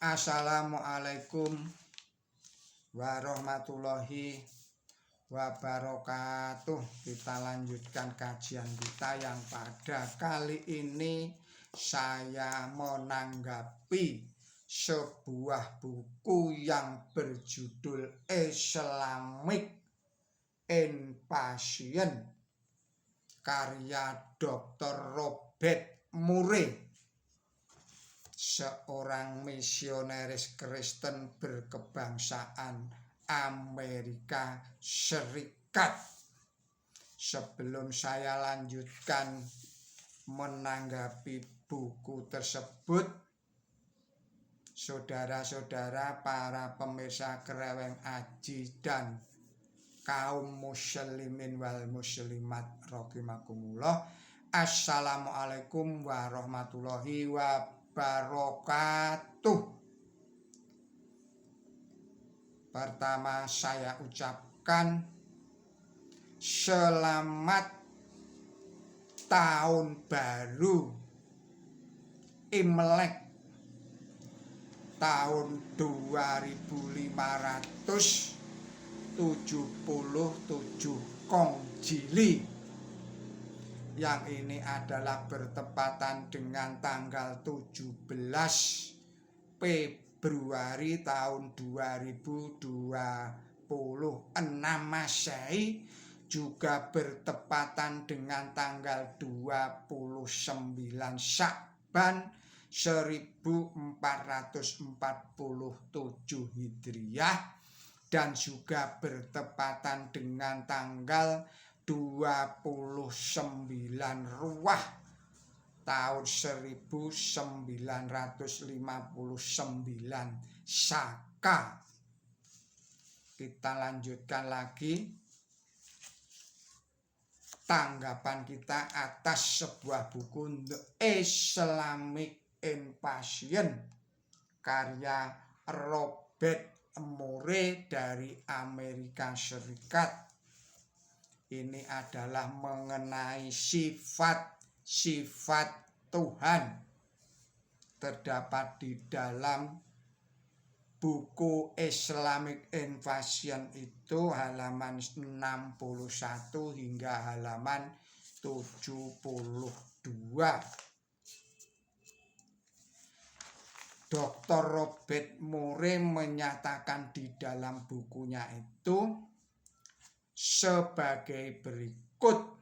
Assalamualaikum warahmatullahi wabarakatuh. Kita lanjutkan kajian kita yang pada kali ini saya menanggapi sebuah buku yang berjudul Islamic Invasion karya Dr. Robert Murray, seorang misionaris Kristen berkebangsaan Amerika Serikat. Sebelum saya lanjutkan menanggapi buku tersebut, saudara-saudara para pemirsa Kreweng Aji dan kaum muslimin wal muslimat rahimakumullah, assalamualaikum warahmatullahi wabarakatuh. Pertama saya ucapkan selamat tahun baru Imlek tahun 2577 Kongjili, yang ini adalah bertepatan dengan tanggal 17 Februari tahun 2026 Masehi, juga bertepatan dengan tanggal 29 Sya'ban 1447 Hijriah, dan juga bertepatan dengan tanggal 29 Ruwah tahun 1959 Saka. Kita lanjutkan lagi tanggapan kita atas sebuah buku The Islamic Invasion karya Robert Murray dari Amerika Serikat. Ini adalah mengenai sifat-sifat Tuhan. Terdapat di dalam buku Islamic Invasion itu halaman 61 hingga halaman 72. Dr. Robert Murray menyatakan di dalam bukunya itu sebagai berikut.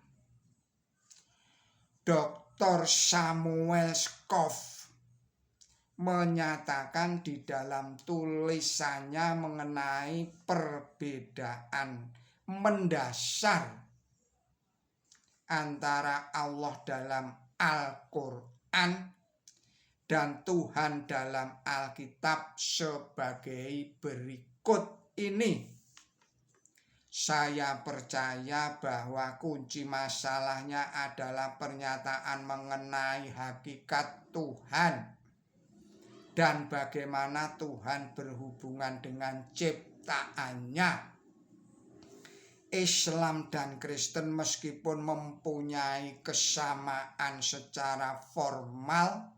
Dr. Samuel Scoff menyatakan di dalam tulisannya mengenai perbedaan mendasar antara Allah dalam Al-Quran dan Tuhan dalam Alkitab sebagai berikut ini. Saya percaya bahwa kunci masalahnya adalah pernyataan mengenai hakikat Tuhan dan bagaimana Tuhan berhubungan dengan ciptaannya. Islam dan Kristen meskipun mempunyai kesamaan secara formal,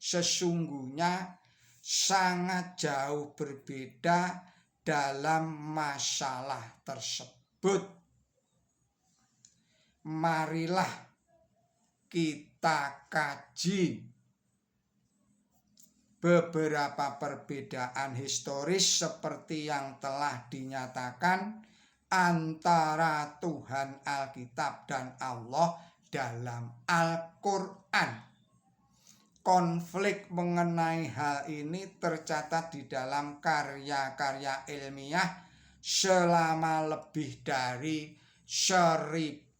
sesungguhnya sangat jauh berbeda dalam masalah tersebut. Marilah kita kaji beberapa perbedaan historis seperti yang telah dinyatakan antara Tuhan Alkitab dan Allah dalam Al-Quran. Konflik mengenai hal ini tercatat di dalam karya-karya ilmiah selama lebih dari 1000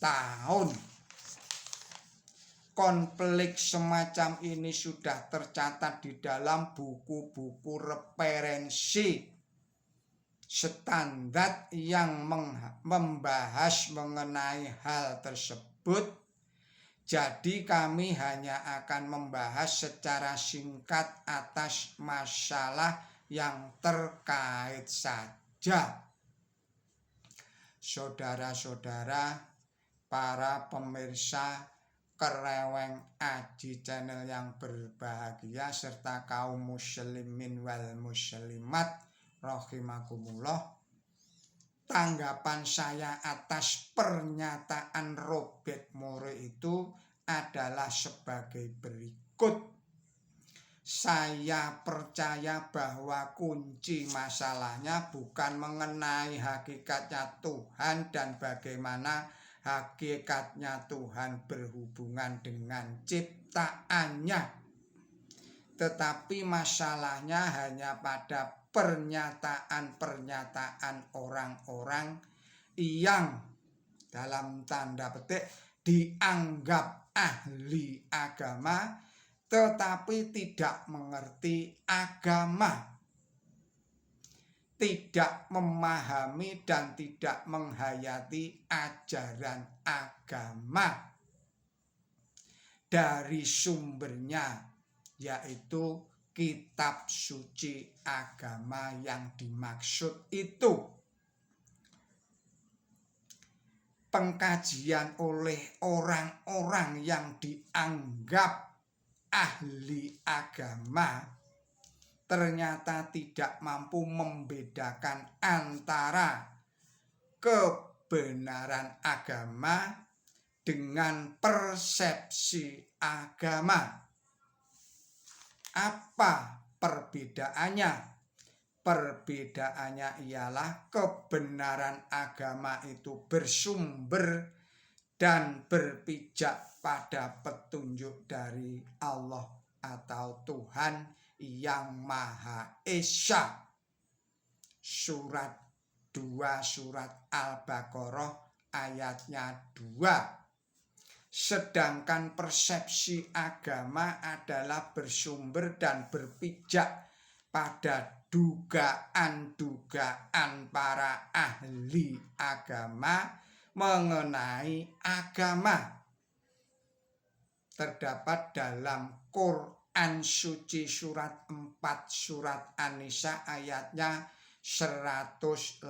tahun. Konflik semacam ini sudah tercatat di dalam buku-buku referensi standar yang membahas mengenai hal tersebut. Jadi kami hanya akan membahas secara singkat atas masalah yang terkait saja. Saudara-saudara, para pemirsa Kereweng Aji Channel yang berbahagia serta kaum muslimin wal muslimat rahimakumullah. Tanggapan saya atas pernyataan Robert Moore itu adalah sebagai berikut. Saya percaya bahwa kunci masalahnya bukan mengenai hakikatnya Tuhan dan bagaimana hakikatnya Tuhan berhubungan dengan ciptaannya, tetapi masalahnya hanya pada pernyataan-pernyataan orang-orang yang dalam tanda petik dianggap ahli agama tetapi tidak mengerti agama, tidak memahami dan tidak menghayati ajaran agama dari sumbernya, yaitu kitab suci agama yang dimaksud itu. Pengkajian oleh orang-orang yang dianggap ahli agama ternyata tidak mampu membedakan antara kebenaran agama dengan persepsi agama. Apa perbedaannya? Perbedaannya ialah kebenaran agama itu bersumber dan berpijak pada petunjuk dari Allah atau Tuhan yang Maha Esa. Surat 2 surat Al-Baqarah ayatnya 2. Sedangkan persepsi agama adalah bersumber dan berpijak pada dugaan-dugaan para ahli agama mengenai agama. Terdapat dalam Quran suci surat 4 surat An-Nisa ayatnya 157.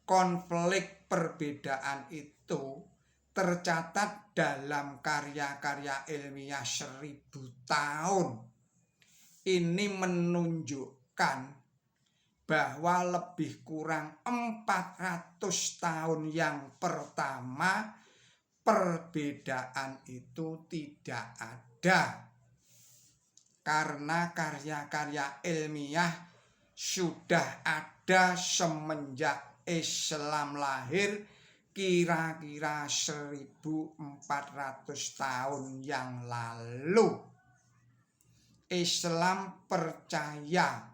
Konflik perbedaan itu tercatat dalam karya-karya ilmiah 1000 tahun. Ini menunjukkan bahwa lebih kurang 400 tahun yang pertama perbedaan itu tidak ada. Karena karya-karya ilmiah sudah ada semenjak Islam lahir kira-kira 1400 tahun yang lalu. Islam percaya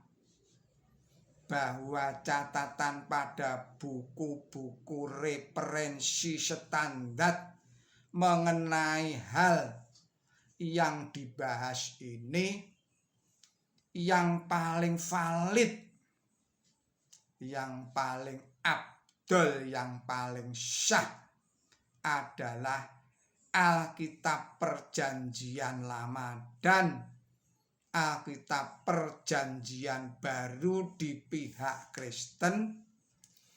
bahwa catatan pada buku-buku referensi standar mengenai hal yang dibahas ini yang paling valid, yang paling abdol, yang paling sah adalah Alkitab Perjanjian Lama dan Alkitab Perjanjian Baru di pihak Kristen,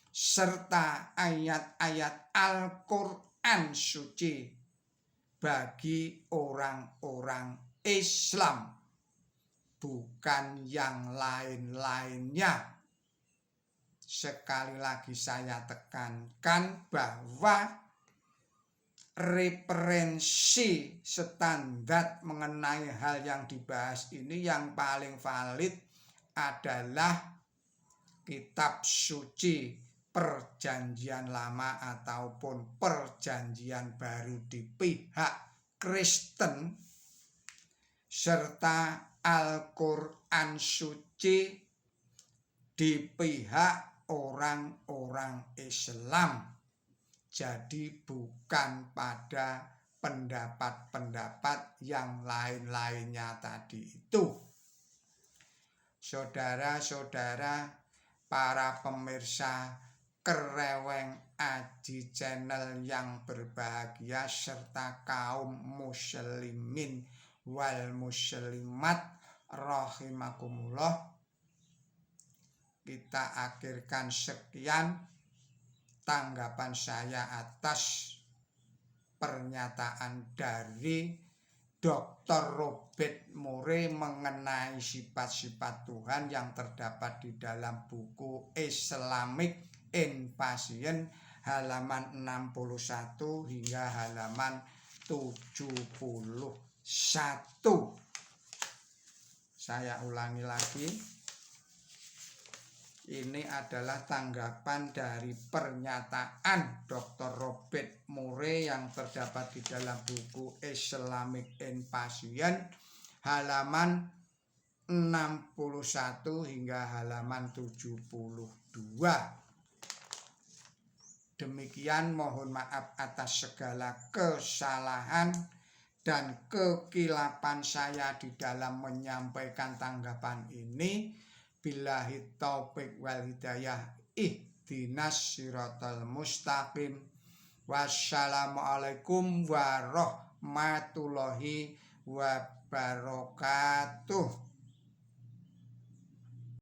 serta ayat-ayat Al-Quran suci bagi orang-orang Islam, bukan yang lain-lainnya. Sekali lagi saya tekankan bahwa referensi standar mengenai hal yang dibahas ini yang paling valid adalah kitab suci Perjanjian Lama ataupun Perjanjian Baru di pihak Kristen, serta Al-Quran suci di pihak orang-orang Islam. Jadi bukan pada pendapat-pendapat yang lain-lainnya tadi itu. Saudara-saudara, para pemirsa Kereweng Aji Channel yang berbahagia serta kaum muslimin wal muslimat rahimakumullah, kita akhirkan sekian. tanggapan saya atas pernyataan dari Dr. Robert Murray mengenai sifat-sifat Tuhan yang terdapat di dalam buku Islamic Invasion halaman 61 hingga halaman 71. Saya ulangi lagi. Ini adalah tanggapan dari pernyataan Dr. Robert Murray yang terdapat di dalam buku Islamic Invasion halaman 61 hingga halaman 72. Demikian, mohon maaf atas segala kesalahan dan kekilapan saya di dalam menyampaikan tanggapan ini. Billahi taufiq wal hidayah, ihdinas siratal mustaqim. Wassalamualaikum warahmatullahi wabarakatuh.